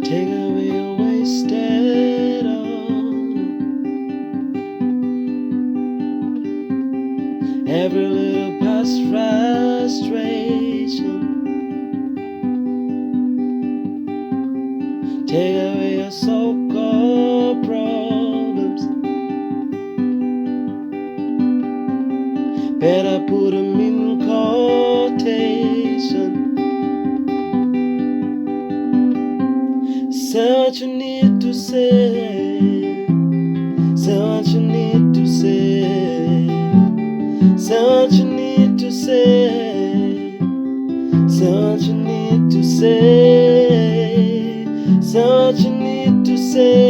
Take away your wasted on every little past frustration. Take away your so-called problems. Better put them in quotation. Say what you need to say. Say what you need to say. Say what you need to say. Say what you need to say. Say what you need to say.